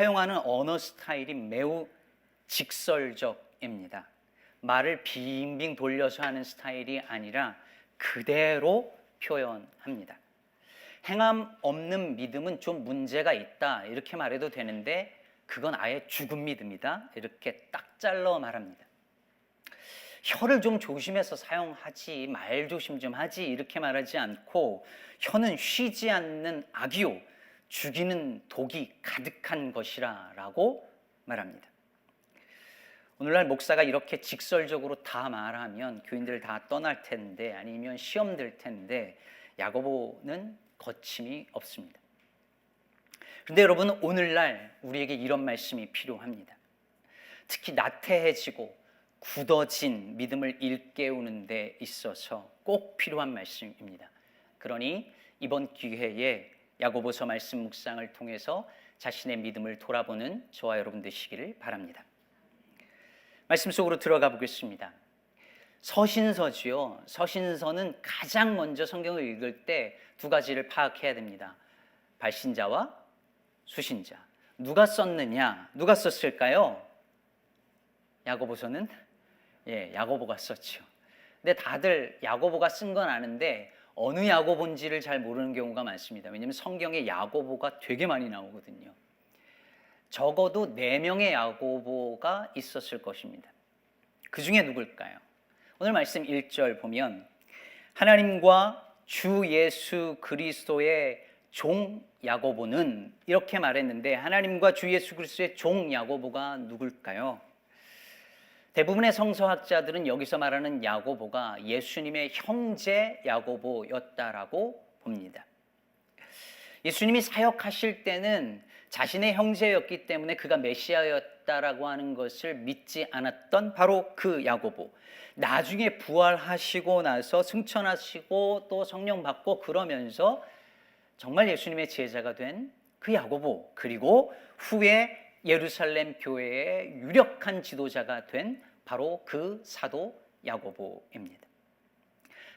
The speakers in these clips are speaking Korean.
사용하는 언어 스타일이 매우 직설적입니다. 말을 빙빙 돌려서 하는 스타일이 아니라 그대로 표현합니다. 행함 없는 믿음은 좀 문제가 있다 이렇게 말해도 되는데 그건 아예 죽은 믿음이다 이렇게 딱 잘라 말합니다. 혀를 좀 조심해서 사용하지, 말 조심 좀 하지 이렇게 말하지 않고 혀는 쉬지 않는 악이요 죽이는 독이 가득한 것이라 라고 말합니다. 오늘날 목사가 이렇게 직설적으로 다 말하면 교인들 다 떠날 텐데 아니면 시험 들 텐데 야고보는 거침이 없습니다. 그런데 여러분, 오늘날 우리에게 이런 말씀이 필요합니다. 특히 나태해지고 굳어진 믿음을 일깨우는 데 있어서 꼭 필요한 말씀입니다. 그러니 이번 기회에 야고보서 말씀 묵상을 통해서 자신의 믿음을 돌아보는 저와 여러분 되시기를 바랍니다. 말씀 속으로 들어가 보겠습니다. 서신서지요. 서신서는 가장 먼저 성경을 읽을 때 두 가지를 파악해야 됩니다. 발신자와 수신자. 누가 썼느냐? 누가 썼을까요? 야고보서는 야고보가 썼죠. 근데 다들 야고보가 쓴 건 아는데 어느 야고보인지를 잘 모르는 경우가 많습니다. 왜냐하면 성경에 야고보가 되게 많이 나오거든요. 적어도 4명의 야고보가 있었을 것입니다. 그 중에 누굴까요? 오늘 말씀 1절 보면 하나님과 주 예수 그리스도의 종 야고보는 이렇게 말했는데 하나님과 주 예수 그리스도의 종 야고보가 누굴까요? 대부분의 성서학자들은 여기서 말하는 야고보가 예수님의 형제 야고보였다라고 봅니다. 예수님이 사역하실 때는 자신의 형제였기 때문에 그가 메시아였다라고 하는 것을 믿지 않았던 바로 그 야고보. 나중에 부활하시고 나서 승천하시고 또 성령 받고 그러면서 정말 예수님의 제자가 된 그 야고보, 그리고 후에 예루살렘 교회의 유력한 지도자가 된 바로 그 사도 야고보입니다.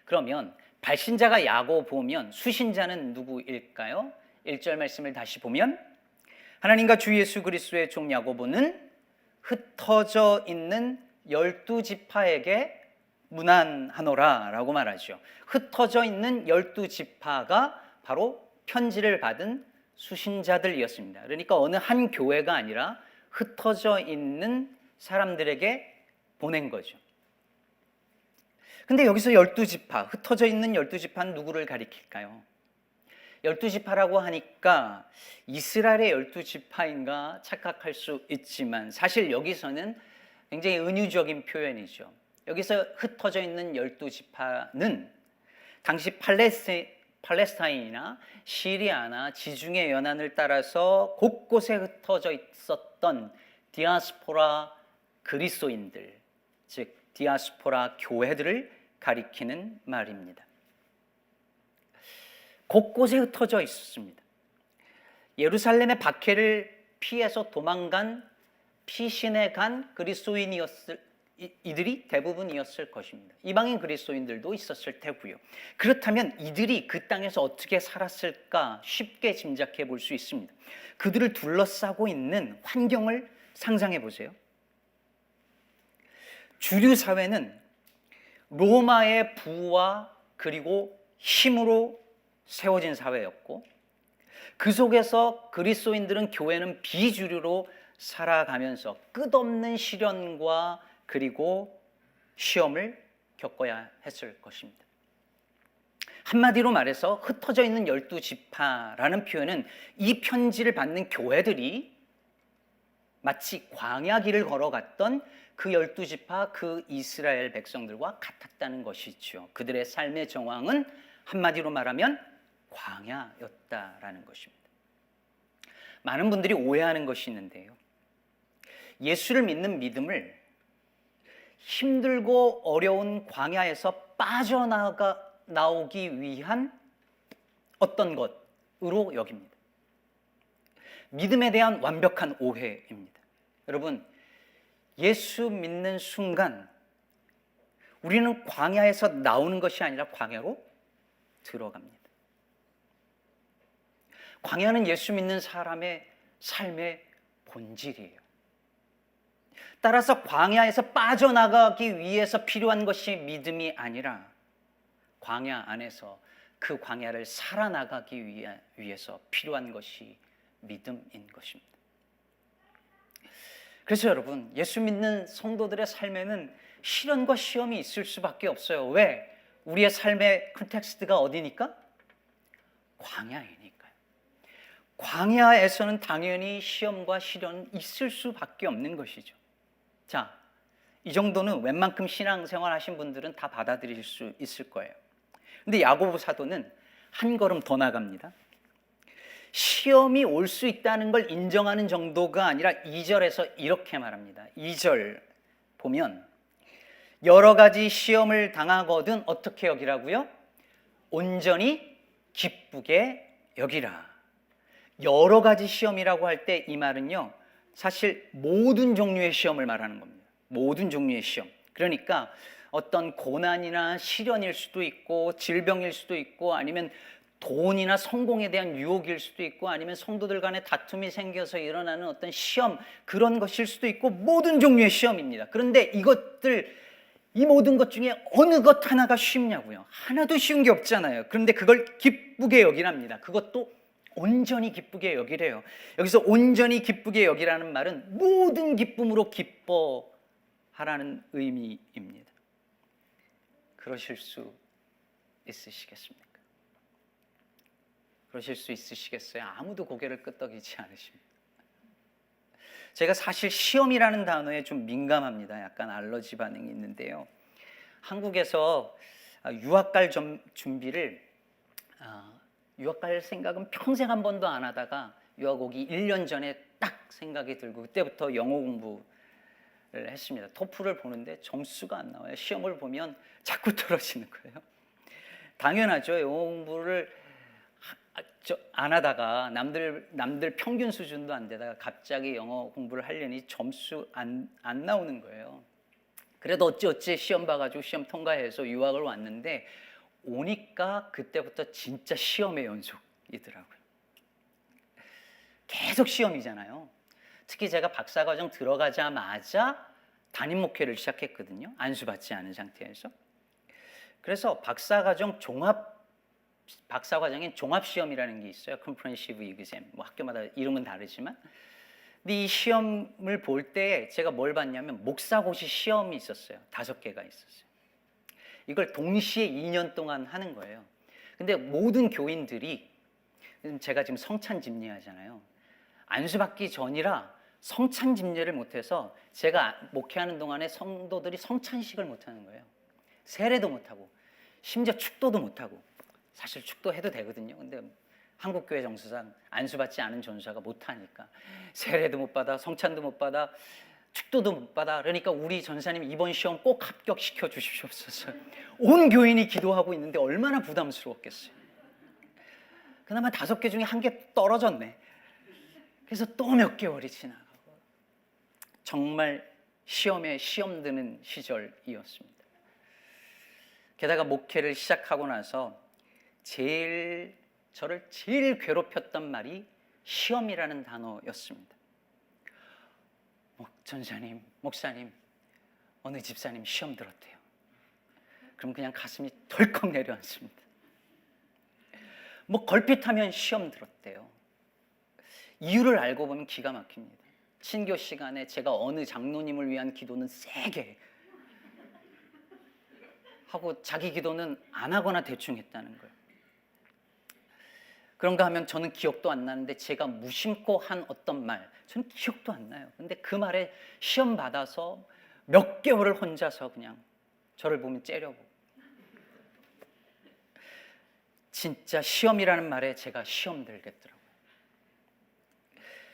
그러면 발신자가 야고보면 수신자는 누구일까요? 1절 말씀을 다시 보면 하나님과 주 예수 그리스도의 종 야고보는 흩어져 있는 12지파에게 문안하노라 라고 말하죠. 흩어져 있는 12지파가 바로 편지를 받은 수신자들이었습니다. 그러니까 어느 한 교회가 아니라 흩어져 있는 사람들에게 보낸 거죠. 근데 여기서 12지파, 흩어져 있는 12지파는 누구를 가리킬까요? 12지파라고 하니까 이스라엘의 12지파인가 착각할 수 있지만 사실 여기서는 굉장히 은유적인 표현이죠. 여기서 흩어져 있는 12지파는 당시 팔레스타인이나 시리아나 지중해 연안을 따라서 곳곳에 흩어져 있었던 디아스포라 그리스도인들, 즉 디아스포라 교회들을 가리키는 말입니다. 곳곳에 흩어져 있었습니다. 예루살렘의 박해를 피해서 도망간 피신에 간 이들이 대부분이었을 것입니다. 이방인 그리스도인들도 있었을 테고요. 그렇다면 이들이 그 땅에서 어떻게 살았을까 쉽게 짐작해 볼 수 있습니다. 그들을 둘러싸고 있는 환경을 상상해 보세요. 주류 사회는 로마의 부와 그리고 힘으로 세워진 사회였고 그 속에서 그리스도인들은 교회는 비주류로 살아가면서 끝없는 시련과 그리고 시험을 겪어야 했을 것입니다. 한마디로 말해서 흩어져 있는 12지파라는 표현은 이 편지를 받는 교회들이 마치 광야길을 걸어갔던 그 12지파 그 이스라엘 백성들과 같았다는 것이죠. 그들의 삶의 정황은 한마디로 말하면 광야였다라는 것입니다. 많은 분들이 오해하는 것이 있는데요. 예수를 믿는 믿음을 힘들고 어려운 광야에서 빠져나오기 위한 어떤 것으로 여깁니다. 믿음에 대한 완벽한 오해입니다. 여러분, 예수 믿는 순간 우리는 광야에서 나오는 것이 아니라 광야로 들어갑니다. 광야는 예수 믿는 사람의 삶의 본질이에요. 따라서 광야에서 빠져나가기 위해서 필요한 것이 믿음이 아니라 광야 안에서 그 광야를 살아나가기 위해서 필요한 것이 믿음인 것입니다. 그래서 여러분, 예수 믿는 성도들의 삶에는 시련과 시험이 있을 수밖에 없어요. 왜? 우리의 삶의 컨텍스트가 어디니까? 광야이니까요. 광야에서는 당연히 시험과 시련은 있을 수밖에 없는 것이죠. 자, 이 정도는 웬만큼 신앙생활 하신 분들은 다 받아들일 수 있을 거예요. 근데 야고보 사도는 한 걸음 더 나갑니다. 시험이 올 수 있다는 걸 인정하는 정도가 아니라 2절에서 이렇게 말합니다. 2절 보면 여러 가지 시험을 당하거든 어떻게 여기라고요? 온전히 기쁘게 여기라. 여러 가지 시험이라고 할 때 이 말은요, 사실 모든 종류의 시험을 말하는 겁니다. 모든 종류의 시험. 그러니까 어떤 고난이나 시련일 수도 있고 질병일 수도 있고 아니면 돈이나 성공에 대한 유혹일 수도 있고 아니면 성도들 간에 다툼이 생겨서 일어나는 어떤 시험, 그런 것일 수도 있고 모든 종류의 시험입니다. 그런데 이 모든 것 중에 어느 것 하나가 쉽냐고요? 하나도 쉬운 게 없잖아요. 그런데 그걸 기쁘게 여기랍니다. 그것도 온전히 기쁘게 여기래요. 여기서 온전히 기쁘게 여기라는 말은 모든 기쁨으로 기뻐하라는 의미입니다. 그러실 수 있으시겠습니까? 그러실 수 있으시겠어요? 아무도 고개를 끄덕이지 않으십니다. 제가 사실 시험이라는 단어에 좀 민감합니다. 약간 알러지 반응이 있는데요. 한국에서 유학 갈 준비를 유학 갈 생각은 평생 한 번도 안 하다가 유학 오기 1년 전에 딱 생각이 들고 그때부터 영어 공부를 했습니다. 토플을 보는데 점수가 안 나와요. 시험을 보면 자꾸 떨어지는 거예요. 당연하죠. 영어 공부를 안 하다가 남들 평균 수준도 안 되다가 갑자기 영어 공부를 하려니 점수 안 나오는 거예요. 그래도 어찌 시험 봐가지고 시험 통과해서 유학을 왔는데 오니까 그때부터 진짜 시험의 연속이더라고요. 계속 시험이잖아요. 특히 제가 박사과정 들어가자마자 담임 목회를 시작했거든요. 안수받지 않은 상태에서. 그래서 박사과정엔 종합시험이라는 게 있어요. Comprehensive Exam. 뭐 학교마다 이름은 다르지만. 근데 이 시험을 볼 때 제가 뭘 봤냐면 목사고시 시험이 있었어요. 5개가 있었어요. 이걸 동시에 2년 동안 하는 거예요. 근데 모든 교인들이, 제가 지금 성찬집례 하잖아요. 안수받기 전이라 성찬집례를 못해서 제가 목회하는 동안에 성도들이 성찬식을 못하는 거예요. 세례도 못하고 심지어 축도도 못하고. 사실 축도해도 되거든요. 근데 한국교회 정서상 안수받지 않은 전사가 못하니까 세례도 못 받아, 성찬도 못 받아, 축도도 못 받아. 그러니까 우리 전사님 이번 시험 꼭 합격시켜 주십시옵소서. 온 교인이 기도하고 있는데 얼마나 부담스러웠겠어요. 그나마 5개 중에 1개 떨어졌네. 그래서 또 몇 개월이 지나가고 정말 시험에 시험 드는 시절이었습니다. 게다가 목회를 시작하고 나서 저를 제일 괴롭혔던 말이 시험이라는 단어였습니다. 전사님, 목사님, 어느 집사님 시험 들었대요. 그럼 그냥 가슴이 덜컥 내려앉습니다. 걸핏하면 시험 들었대요. 이유를 알고 보면 기가 막힙니다. 친교 시간에 제가 어느 장로님을 위한 기도는 세게 하고 자기 기도는 안 하거나 대충 했다는 거예요. 그런가 하면 저는 기억도 안 나는데 제가 무심코 한 어떤 말, 저는 기억도 안 나요. 근데 그 말에 시험 받아서 몇 개월을 혼자서 그냥 저를 보면 째려보고. 진짜 시험이라는 말에 제가 시험 들겠더라고요.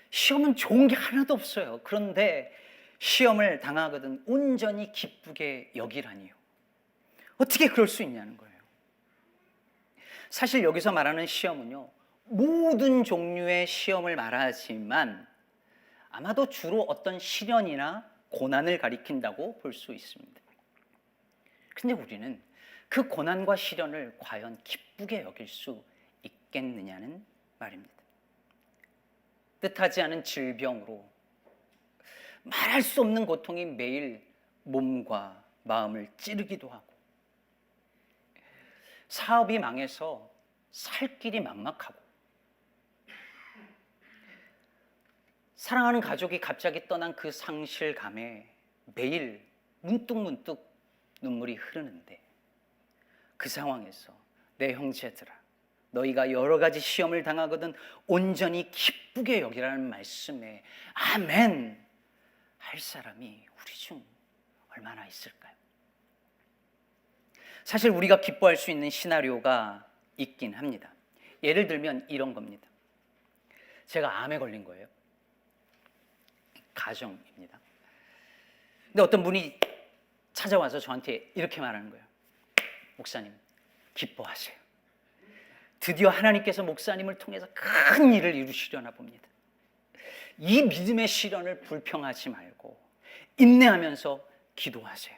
시험은 좋은 게 하나도 없어요. 그런데 시험을 당하거든 온전히 기쁘게 여기라니요. 어떻게 그럴 수 있냐는 거예요. 사실 여기서 말하는 시험은요, 모든 종류의 시험을 말하지만 아마도 주로 어떤 시련이나 고난을 가리킨다고 볼 수 있습니다. 근데 우리는 그 고난과 시련을 과연 기쁘게 여길 수 있겠느냐는 말입니다. 뜻하지 않은 질병으로 말할 수 없는 고통이 매일 몸과 마음을 찌르기도 하고, 사업이 망해서 살 길이 막막하고, 사랑하는 가족이 갑자기 떠난 그 상실감에 매일 문득문득 눈물이 흐르는데, 그 상황에서 내 형제들아, 너희가 여러 가지 시험을 당하거든 온전히 기쁘게 여기라는 말씀에 아멘 할 사람이 우리 중 얼마나 있을까요? 사실 우리가 기뻐할 수 있는 시나리오가 있긴 합니다. 예를 들면 이런 겁니다. 제가 암에 걸린 거예요. 가정입니다. 근데 어떤 분이 찾아와서 저한테 이렇게 말하는 거예요. 목사님, 기뻐하세요. 드디어 하나님께서 목사님을 통해서 큰 일을 이루시려나 봅니다. 이 믿음의 시련을 불평하지 말고 인내하면서 기도하세요.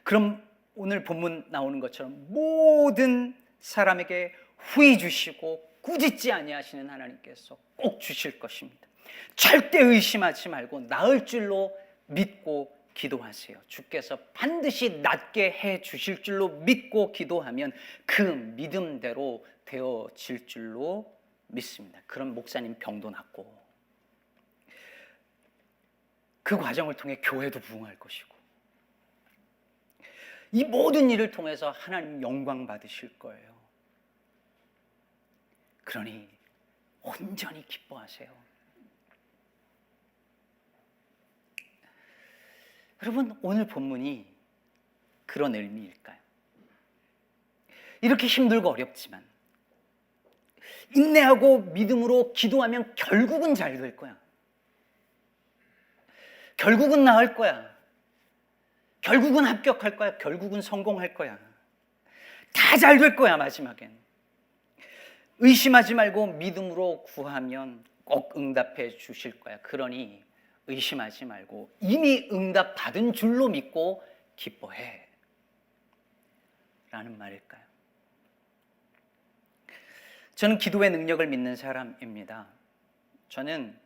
그럼 오늘 본문 나오는 것처럼 모든 사람에게 후히 주시고 꾸짖지 아니하시는 하나님께서 꼭 주실 것입니다. 절대 의심하지 말고 나을 줄로 믿고 기도하세요. 주께서 반드시 낫게 해 주실 줄로 믿고 기도하면 그 믿음대로 되어질 줄로 믿습니다. 그럼 목사님 병도 낫고, 그 과정을 통해 교회도 부흥할 것이고, 이 모든 일을 통해서 하나님 영광 받으실 거예요. 그러니 온전히 기뻐하세요. 여러분, 오늘 본문이 그런 의미일까요? 이렇게 힘들고 어렵지만 인내하고 믿음으로 기도하면 결국은 잘 될 거야. 결국은 나을 거야. 결국은 합격할 거야. 결국은 성공할 거야. 다 잘 될 거야, 마지막엔. 의심하지 말고 믿음으로 구하면 꼭 응답해 주실 거야. 그러니 의심하지 말고 이미 응답 받은 줄로 믿고 기뻐해 라는 말일까요? 저는 기도의 능력을 믿는 사람입니다. 저는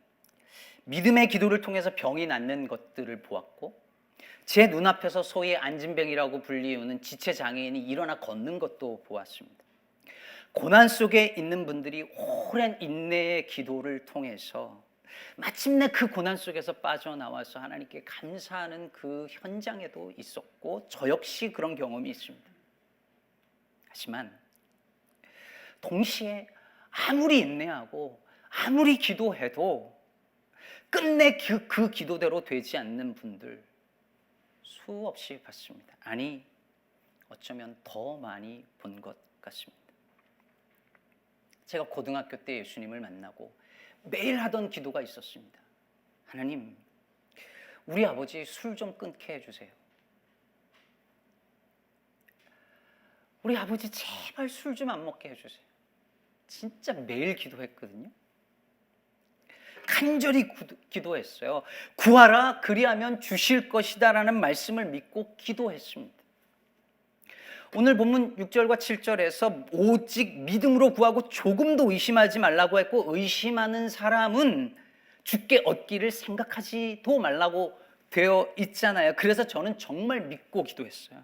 믿음의 기도를 통해서 병이 낫는 것들을 보았고, 제 눈앞에서 소위 안진병이라고 불리우는 지체장애인이 일어나 걷는 것도 보았습니다. 고난 속에 있는 분들이 오랜 인내의 기도를 통해서 마침내 그 고난 속에서 빠져나와서 하나님께 감사하는 그 현장에도 있었고, 저 역시 그런 경험이 있습니다. 하지만 동시에 아무리 인내하고 아무리 기도해도 끝내 그 기도대로 되지 않는 분들 수없이 봤습니다. 아니, 어쩌면 더 많이 본 것 같습니다. 제가 고등학교 때 예수님을 만나고 매일 하던 기도가 있었습니다. 하나님, 우리 아버지 술 좀 끊게 해주세요. 우리 아버지 제발 술 좀 안 먹게 해주세요. 진짜 매일 기도했거든요. 간절히 기도했어요. 구하라, 그리하면 주실 것이다 라는 말씀을 믿고 기도했습니다. 오늘 본문 6절과 7절에서 오직 믿음으로 구하고 조금도 의심하지 말라고 했고, 의심하는 사람은 주께 얻기를 생각하지도 말라고 되어 있잖아요. 그래서 저는 정말 믿고 기도했어요.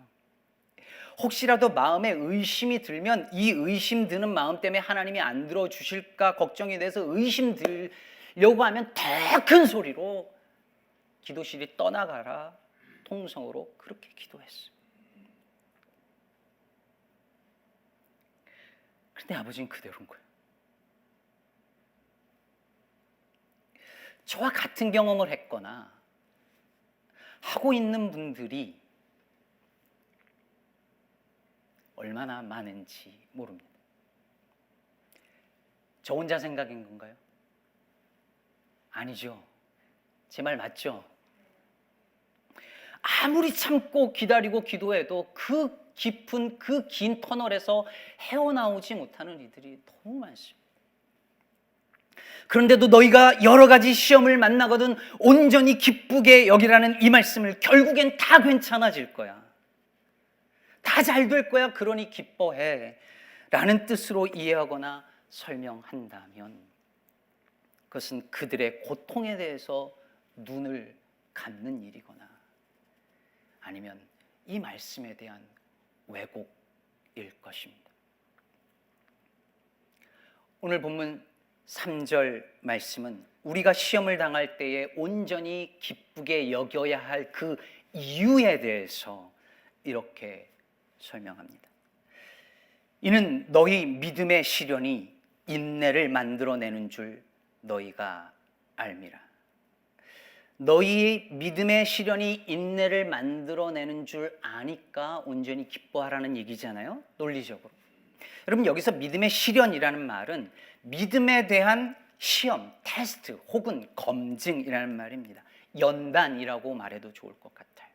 혹시라도 마음에 의심이 들면 이 의심 드는 마음 때문에 하나님이 안 들어주실까 걱정이 돼서 의심 들려고 하면 더 큰 소리로 기도실이 떠나가라 통성으로 그렇게 기도했어요. 근데 아버지는 그대로인 거예요. 저와 같은 경험을 했거나 하고 있는 분들이 얼마나 많은지 모릅니다. 저 혼자 생각인 건가요? 아니죠. 제 말 맞죠? 아무리 참고 기다리고 기도해도 그 깊은 그 긴 터널에서 헤어나오지 못하는 이들이 너무 많습니다. 그런데도 너희가 여러 가지 시험을 만나거든 온전히 기쁘게 여기라는 이 말씀을 결국엔 다 괜찮아질 거야. 다 잘 될 거야. 그러니 기뻐해 라는 뜻으로 이해하거나 설명한다면 그것은 그들의 고통에 대해서 눈을 감는 일이거나 아니면 이 말씀에 대한 왜곡일 것입니다. 오늘 본문 3절 말씀은 우리가 시험을 당할 때에 온전히 기쁘게 여겨야 할 그 이유에 대해서 이렇게 설명합니다. 이는 너희 믿음의 시련이 인내를 만들어내는 줄 너희가 알미라. 너희 믿음의 시련이 인내를 만들어내는 줄 아니까 온전히 기뻐하라는 얘기잖아요, 논리적으로. 여러분, 여기서 믿음의 시련이라는 말은 믿음에 대한 시험, 테스트 혹은 검증이라는 말입니다. 연단이라고 말해도 좋을 것 같아요.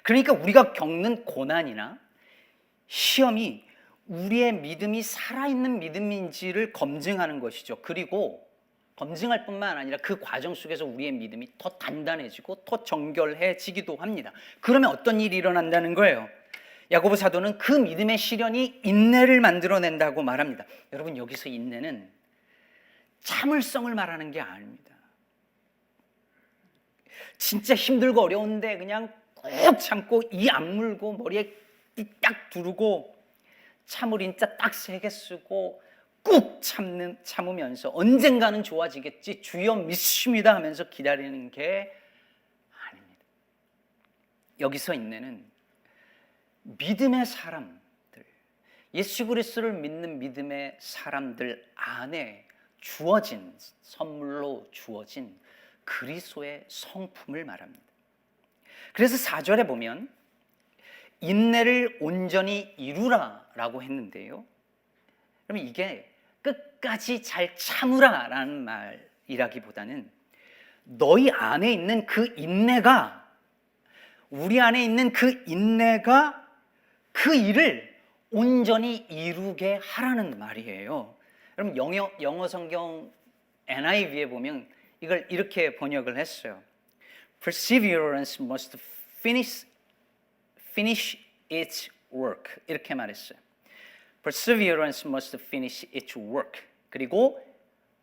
그러니까 우리가 겪는 고난이나 시험이 우리의 믿음이 살아있는 믿음인지를 검증하는 것이죠. 그리고 검증할 뿐만 아니라 그 과정 속에서 우리의 믿음이 더 단단해지고 더 정결해지기도 합니다. 그러면 어떤 일이 일어난다는 거예요? 야고보 사도는 그 믿음의 시련이 인내를 만들어낸다고 말합니다. 여러분, 여기서 인내는 참을성을 말하는 게 아닙니다. 진짜 힘들고 어려운데 그냥 꾹 참고 이 악물고 머리에 딱 두르고 참을 인자 딱 3개 쓰고 꾹 참으면서 언젠가는 좋아지겠지, 주여 믿습니다 하면서 기다리는 게 아닙니다. 여기서 인내는 믿음의 사람들, 예수 그리스도를 믿는 믿음의 사람들 안에 주어진, 선물로 주어진 그리스도의 성품을 말합니다. 그래서 4절에 보면 인내를 온전히 이루라 라고 했는데요, 그러면 이게 끝까지 잘 참으라 라는 말이라기보다는 너희 안에 있는 그 인내가, 우리 안에 있는 그 인내가 그 일을 온전히 이루게 하라는 말이에요. 여러분, 영어 성경 NIV에 보면 이걸 이렇게 번역을 했어요. Perseverance must finish its work. 이렇게 말했어요. Perseverance must finish its work. 그리고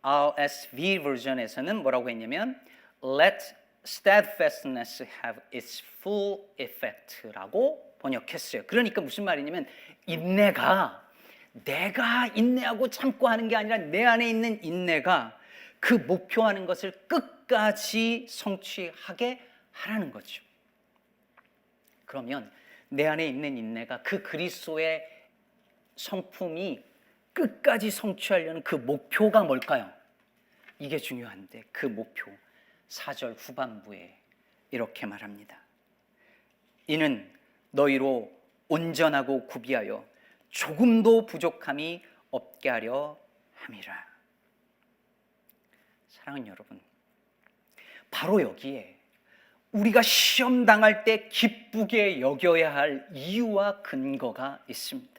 RSV 버전에서는 뭐라고 했냐면 Let steadfastness have its full effect라고 번역했어요. 그러니까 무슨 말이냐면 인내가 내가 인내하고 참고 하는 게 아니라 내 안에 있는 인내가 그 목표하는 것을 끝까지 성취하게 하라는 거죠. 그러면 내 안에 있는 인내가 그 그리스도의 성품이 끝까지 성취하려는 그 목표가 뭘까요? 이게 중요한데 그 목표 4절 후반부에 이렇게 말합니다. 이는 너희로 온전하고 구비하여 조금도 부족함이 없게 하려 함이라. 사랑하는 여러분, 바로 여기에 우리가 시험 당할 때 기쁘게 여겨야 할 이유와 근거가 있습니다.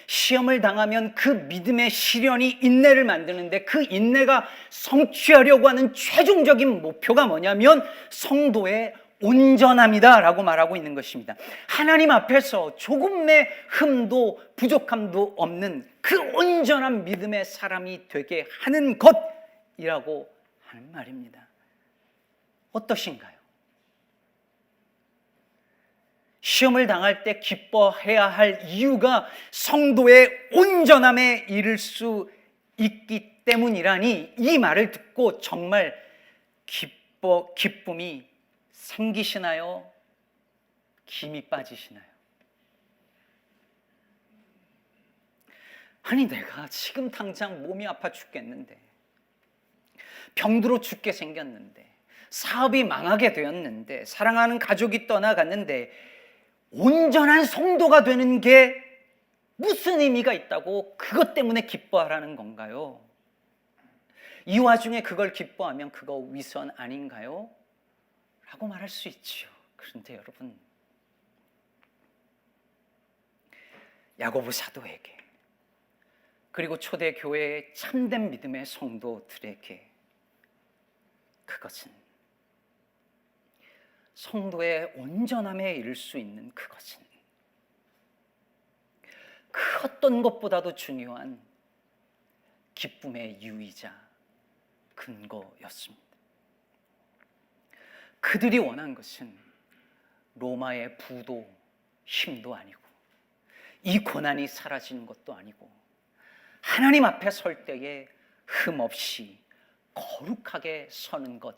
시험을 당하면 그 믿음의 시련이 인내를 만드는데 그 인내가 성취하려고 하는 최종적인 목표가 뭐냐면 성도의 온전함이다 라고 말하고 있는 것입니다. 하나님 앞에서 조금의 흠도 부족함도 없는 그 온전한 믿음의 사람이 되게 하는 것이라고 하는 말입니다. 어떠신가요? 시험을 당할 때 기뻐해야 할 이유가 성도의 온전함에 이를 수 있기 때문이라니 이 말을 듣고 정말 기쁨이 생기시나요? 김이 빠지시나요? 아니, 내가 지금 당장 몸이 아파 죽겠는데, 병들어 죽게 생겼는데, 사업이 망하게 되었는데, 사랑하는 가족이 떠나갔는데 온전한 성도가 되는 게 무슨 의미가 있다고 그것 때문에 기뻐하라는 건가요? 이 와중에 그걸 기뻐하면 그거 위선 아닌가요? 라고 말할 수 있죠. 그런데 여러분, 야고보 사도에게 그리고 초대교회의 참된 믿음의 성도들에게 그것은 성도의 온전함에 이를 수 있는 그것은 그 어떤 것보다도 중요한 기쁨의 이유이자 근거였습니다. 그들이 원한 것은 로마의 부도 힘도 아니고 이 고난이 사라지는 것도 아니고 하나님 앞에 설 때에 흠없이 거룩하게 서는 것,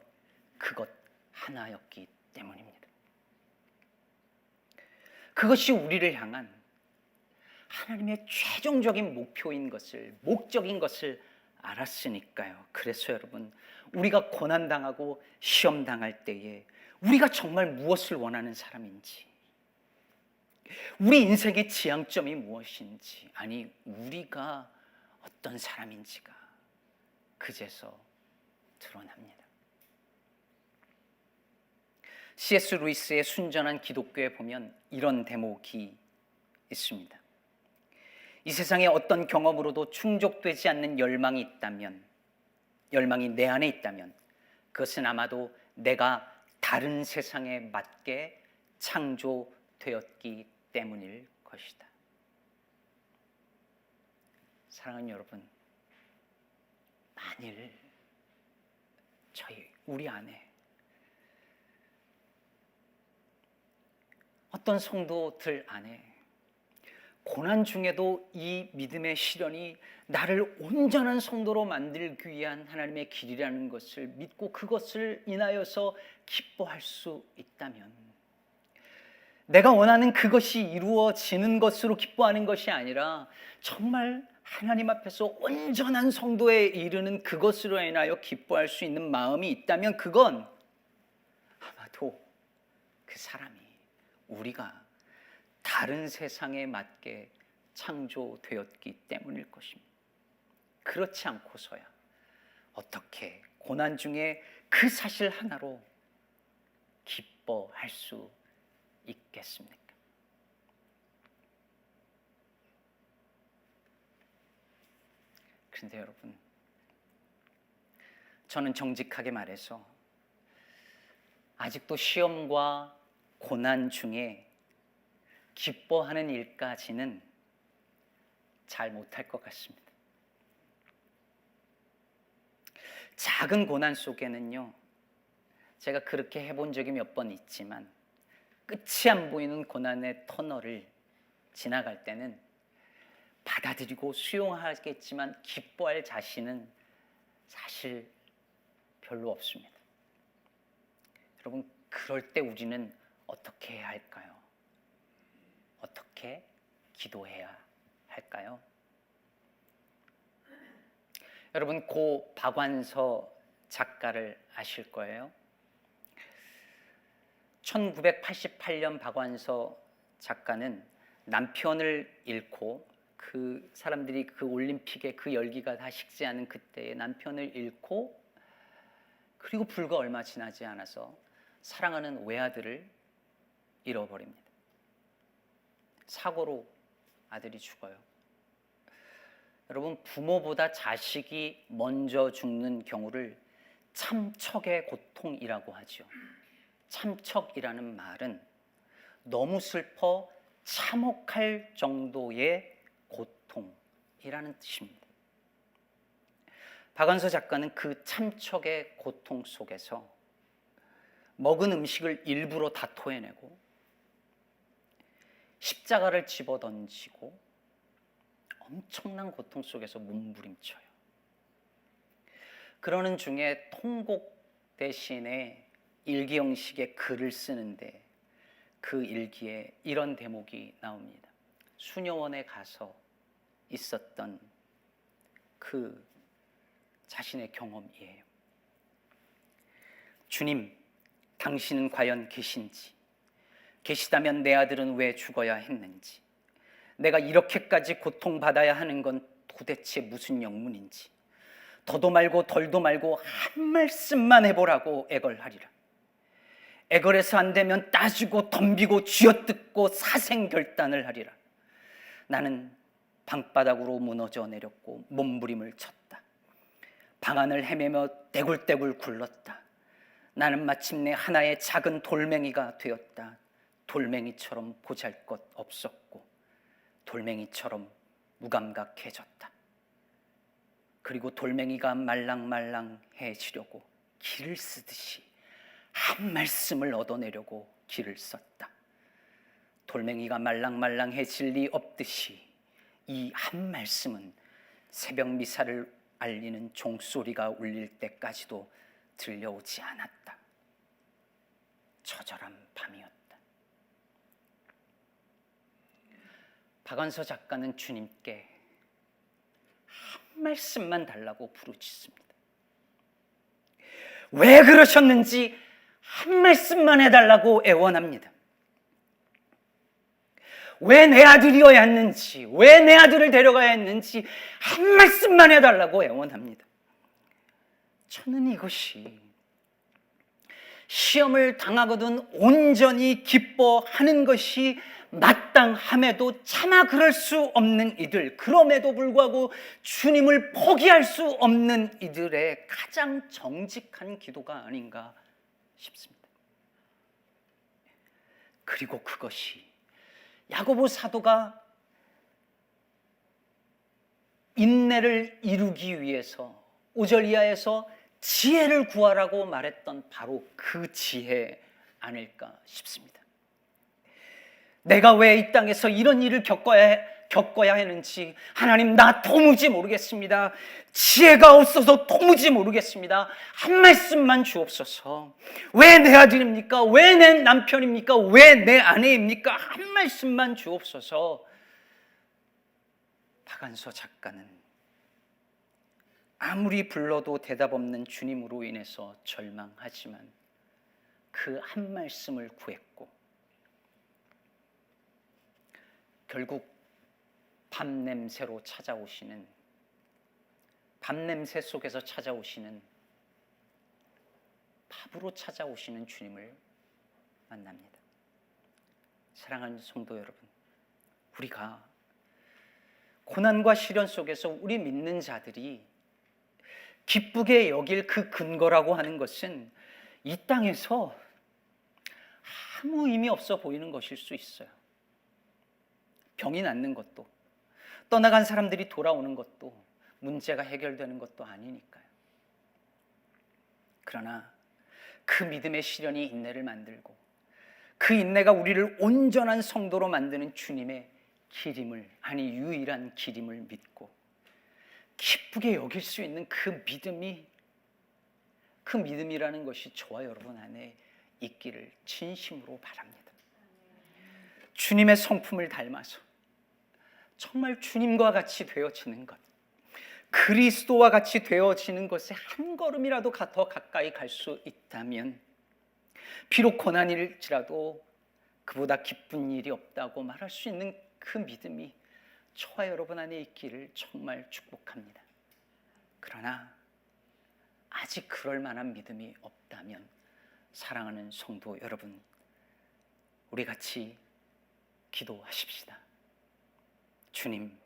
그것 하나였기 때문입니다. 그것이 우리를 향한 하나님의 최종적인 목표인 것을, 목적인 것을 알았으니까요. 그래서 여러분, 우리가 고난당하고 시험당할 때에 우리가 정말 무엇을 원하는 사람인지, 우리 인생의 지향점이 무엇인지, 아니 우리가 어떤 사람인지가 그제서 드러납니다. C.S. 루이스의 순전한 기독교에 보면 이런 대목이 있습니다. 이 세상에 어떤 경험으로도 충족되지 않는 열망이 있다면, 열망이 내 안에 있다면 그것은 아마도 내가 다른 세상에 맞게 창조되었기 때문일 것이다. 사랑하는 여러분, 만일 우리 안에 어떤 성도들 안에 고난 중에도 이 믿음의 시련이 나를 온전한 성도로 만들기 위한 하나님의 길이라는 것을 믿고 그것을 인하여서 기뻐할 수 있다면, 내가 원하는 그것이 이루어지는 것으로 기뻐하는 것이 아니라 정말 하나님 앞에서 온전한 성도에 이르는 그것으로 인하여 기뻐할 수 있는 마음이 있다면 그건 아마도 그 사람이, 우리가 다른 세상에 맞게 창조되었기 때문일 것입니다. 그렇지 않고서야 어떻게 고난 중에 그 사실 하나로 기뻐할 수 있겠습니까? 그런데 여러분, 저는 정직하게 말해서 아직도 시험과 고난 중에 기뻐하는 일까지는 잘 못할 것 같습니다. 작은 고난 속에는요, 제가 그렇게 해본 적이 몇 번 있지만 끝이 안 보이는 고난의 터널을 지나갈 때는 받아들이고 수용하겠지만 기뻐할 자신은 사실 별로 없습니다. 여러분, 그럴 때 우리는 어떻게 해야 할까요? 어떻게 기도해야 할까요? 여러분, 고 박완서 작가를 아실 거예요. 1988년 박완서 작가는 남편을 잃고, 그 사람들이 그 올림픽의 그 열기가 다 식지 않은 그때에 남편을 잃고, 그리고 불과 얼마 지나지 않아서 사랑하는 외아들을 잃어버립니다. 사고로 아들이 죽어요. 여러분, 부모보다 자식이 먼저 죽는 경우를 참척의 고통이라고 하죠. 참척이라는 말은 너무 슬퍼 참혹할 정도의 고통이라는 뜻입니다. 박완서 작가는 그 참척의 고통 속에서 먹은 음식을 일부러 다 토해내고 십자가를 집어던지고 엄청난 고통 속에서 몸부림쳐요. 그러는 중에 통곡 대신에 일기 형식의 글을 쓰는데 그 일기에 이런 대목이 나옵니다. 수녀원에 가서 있었던 그 자신의 경험이에요. 주님, 당신은 과연 계신지, 계시다면 내 아들은 왜 죽어야 했는지, 내가 이렇게까지 고통받아야 하는 건 도대체 무슨 영문인지, 더도 말고 덜도 말고 한 말씀만 해보라고 애걸하리라. 애걸해서 안 되면 따지고 덤비고 쥐어뜯고 사생결단을 하리라. 나는 방바닥으로 무너져 내렸고 몸부림을 쳤다. 방안을 헤매며 떼굴떼굴 굴렀다. 나는 마침내 하나의 작은 돌멩이가 되었다. 돌멩이처럼 보잘것 없었고 돌멩이처럼 무감각해졌다. 그리고 돌멩이가 말랑말랑해지려고 기를 쓰듯이 한 말씀을 얻어내려고 길을 썼다. 돌멩이가 말랑말랑해질 리 없듯이 이 한 말씀은 새벽 미사를 알리는 종소리가 울릴 때까지도 들려오지 않았다. 처절한 밤이었다. 박완서 작가는 주님께 한 말씀만 달라고 부르짖습니다. 왜 그러셨는지 한 말씀만 해달라고 애원합니다. 왜 내 아들이어야 했는지, 왜 내 아들을 데려가야 했는지 한 말씀만 해달라고 애원합니다. 저는 이것이 시험을 당하거든 온전히 기뻐하는 것이 마땅함에도 차마 그럴 수 없는 이들, 그럼에도 불구하고 주님을 포기할 수 없는 이들의 가장 정직한 기도가 아닌가 싶습니다. 그리고 그것이 야고보 사도가 인내를 이루기 위해서 5절 이하에서 지혜를 구하라고 말했던 바로 그 지혜 아닐까 싶습니다. 내가 왜 이 땅에서 이런 일을 겪어야 하는지 하나님, 나 도무지 모르겠습니다. 지혜가 없어서 도무지 모르겠습니다. 한 말씀만 주옵소서. 왜 내 아들입니까? 왜 내 남편입니까? 왜 내 아내입니까? 한 말씀만 주옵소서. 박완서 작가는 아무리 불러도 대답 없는 주님으로 인해서 절망하지만 그 한 말씀을 구했고 결국 밤냄새로 찾아오시는, 밤냄새 속에서 찾아오시는, 밥으로 찾아오시는 주님을 만납니다. 사랑하는 성도 여러분, 우리가 고난과 시련 속에서 우리 믿는 자들이 기쁘게 여길 그 근거라고 하는 것은 이 땅에서 아무 의미 없어 보이는 것일 수 있어요. 병이 낫는 것도, 떠나간 사람들이 돌아오는 것도, 문제가 해결되는 것도 아니니까요. 그러나 그 믿음의 시련이 인내를 만들고 그 인내가 우리를 온전한 성도로 만드는 주님의 기림을, 아니 유일한 기림을 믿고 기쁘게 여길 수 있는 그 믿음이라는 것이 저와 여러분 안에 있기를 진심으로 바랍니다. 주님의 성품을 닮아서 정말 주님과 같이 되어지는 것, 그리스도와 같이 되어지는 것에 한 걸음이라도 더 가까이 갈 수 있다면 비록 고난일지라도 그보다 기쁜 일이 없다고 말할 수 있는 그 믿음이 저와 여러분 안에 있기를 정말 축복합니다. 그러나 아직 그럴 만한 믿음이 없다면 사랑하는 성도 여러분, 우리 같이 기도하십시다. 주님,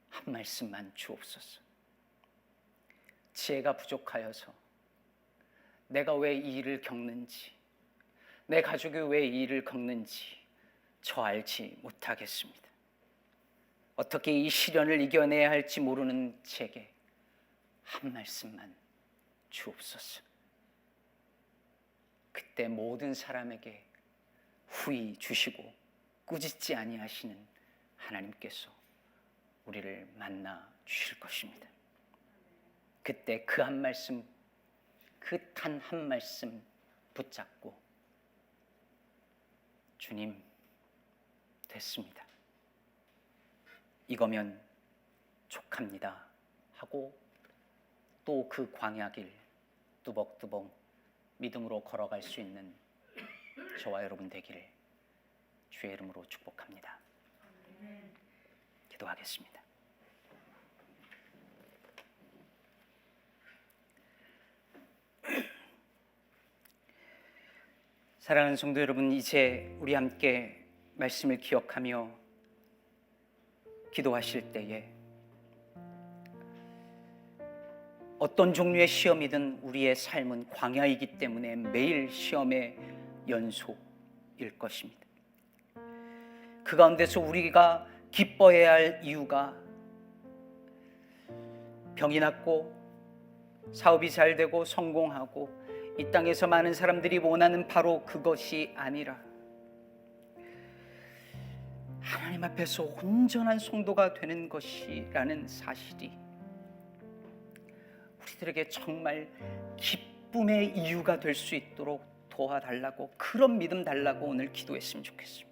한 말씀만 주옵소서. 지혜가 부족하여서 내가 왜 이 일을 겪는지, 내 가족이 왜 이 일을 겪는지 저 알지 못하겠습니다. 어떻게 이 시련을 이겨내야 할지 모르는 제게 한 말씀만 주옵소서. 그때 모든 사람에게 후히 주시고 꾸짖지 아니하시는 하나님께서 우리를 만나 주실 것입니다. 그때 그 한 말씀, 그 단 한 말씀 붙잡고 주님, 됐습니다. 이거면 족합니다 하고 또 그 광야길 뚜벅뚜벅 믿음으로 걸어갈 수 있는 저와 여러분 되기를 주의 이름으로 축복합니다. 기도하겠습니다. 사랑하는 성도 여러분, 이제 우리 함께 말씀을 기억하며 기도하실 때에 어떤 종류의 시험이든 우리의 삶은 광야이기 때문에 매일 시험의 연속일 것입니다. 그 가운데서 우리가 기뻐해야 할 이유가 병이 낫고 사업이 잘 되고 성공하고 이 땅에서 많은 사람들이 원하는 바로 그것이 아니라 하나님 앞에서 온전한 성도가 되는 것이라는 사실이 우리들에게 정말 기쁨의 이유가 될 수 있도록 도와달라고, 그런 믿음 달라고 오늘 기도했으면 좋겠습니다.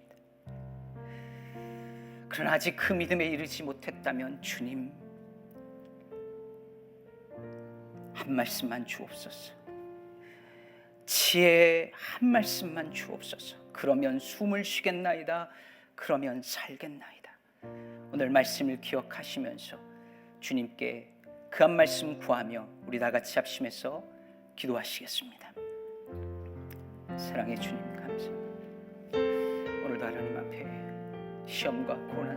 그러나 아직 그 믿음에 이르지 못했다면 주님, 한 말씀만 주옵소서. 지혜 한 말씀만 주옵소서. 그러면 숨을 쉬겠나이다. 그러면 살겠나이다. 오늘 말씀을 기억하시면서 주님께 그 한 말씀 구하며 우리 다 같이 합심해서 기도하시겠습니다. 사랑의 주님 감사합니다. 오늘도 하나님 앞에 시험과 고난